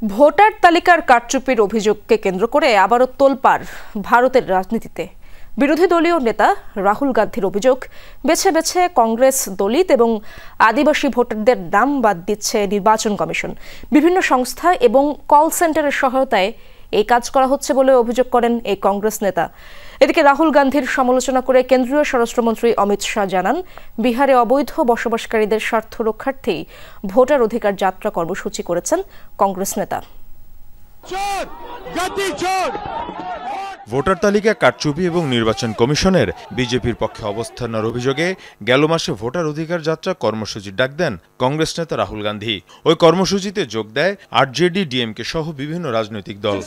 Voter তালিকার কারচুপির অভিযোগকে কেন্দ্র করে আবারও তোলপাড় ভারতের রাজনীতিতে। বিরোধী দলীয় নেতা রাহুল গান্ধীর অভিযোগ, বেছে বেছে কংগ্রেস দলিত এবং আদিবাসী ভোটারদের নাম বাদ দিচ্ছে নির্বাচন কমিশন। বিভিন্ন সংস্থা এবং কল সেন্টারের সহায়তায় এই কাজ করা হচ্ছে বলে অভিযোগ করেন এই কংগ্রেস নেতা। এদিকে রাহুল গান্ধীর সমালোচনা করে কেন্দ্রীয় স্বরাষ্ট্রমন্ত্রী অমিত শাহ জানান, বিহারে অবৈধ বসবাসকারীদের স্বার্থ রক্ষার্থেই ভোটার অধিকার যাত্রা কর্মসূচি করেছেন কংগ্রেস নেতা। ভোটার তালিকা কারচুপি এবং নির্বাচন কমিশনের বিজেপির পক্ষে অবস্থান নেওয়ার অভিযোগে গেল মাসে ভোটার অধিকার যাত্রা কর্মসূচির ডাক দেন কংগ্রেস নেতা রাহুল গান্ধী। ওই কর্মসূচিতে যোগ দেয় আরজেডি, ডিএমকে সহ বিভিন্ন রাজনৈতিক দল।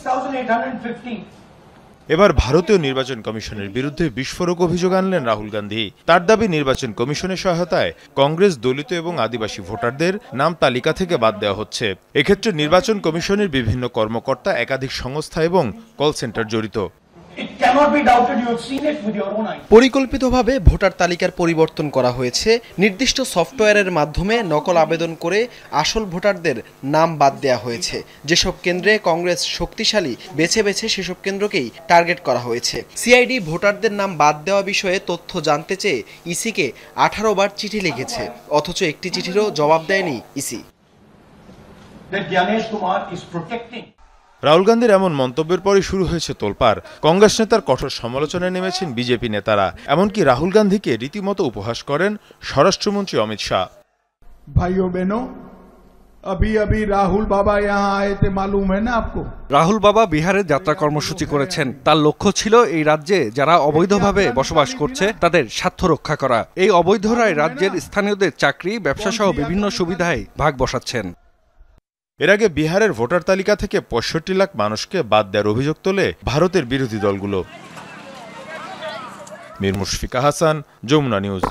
এবার ভারতীয় নির্বাচন কমিশনের বিরুদ্ধে বিস্ফোরক অভিযোগ আনলেন রাহুল গান্ধী। তার দাবি, নির্বাচন কমিশনের সহায়তায় কংগ্রেস দলিত এবং আদিবাসী ভোটারদের নাম তালিকা থেকে বাদ দেওয়া হচ্ছে। এক্ষেত্রে নির্বাচন কমিশনের বিভিন্ন কর্মকর্তা, একাধিক সংস্থা এবং কল সেন্টার জড়িত। পরিকল্পিতভাবে ভোটার তালিকার পরিবর্তন করা হয়েছে। নির্দিষ্ট সফটওয়্যারের মাধ্যমে নকল আবেদন করে আসল ভোটারদের নাম বাদ দেওয়া হয়েছে। যেসব কেন্দ্রে কংগ্রেস শক্তিশালী, বেছে বেছে সেসব কেন্দ্রকেই টার্গেট করা হয়েছে। সিআইডি ভোটারদের নাম বাদ দেওয়া বিষয়ে তথ্য জানতে চেয়ে ইসিকে 18 বার চিঠি লিখেছে, অথচ একটি চিঠিরও জবাব দেয়নি ইসি। রাহুল গান্ধীর এমন মন্তব্যের পরই শুরু হয়েছে তোলপাড়। কংগ্রেস নেতার কঠোর সমালোচনায় নেমেছেন বিজেপি নেতারা। এমনকি রাহুল গান্ধীকে রীতিমতো উপহাস করেন স্বরাষ্ট্রমন্ত্রী অমিত শাহ। ভাইও বেনো, अभी अभी राहुल बाबा यहाँ आए थे, मालूम है ना आपको? রাহুল বাবা বিহারে যাত্রা কর্মসূচি করেছেন। তার লক্ষ্য ছিল এই রাজ্যে যারা অবৈধভাবে বসবাস করছে তাদের স্বার্থ রক্ষা করা। এই অবৈধরা রাজ্যের স্থানীয়দের চাকরি, ব্যবসা সহ বিভিন্ন সুবিধায় ভাগ বসাচ্ছেন। এর আগে বিহারের ভোটার তালিকা থেকে 65 লাখ মানুষকে বাদ দেওয়ার অভিযোগ তোলে ভারতের বিরোধী দলগুলো। মীর মুশফিকা হাসান, যমুনা নিউজ।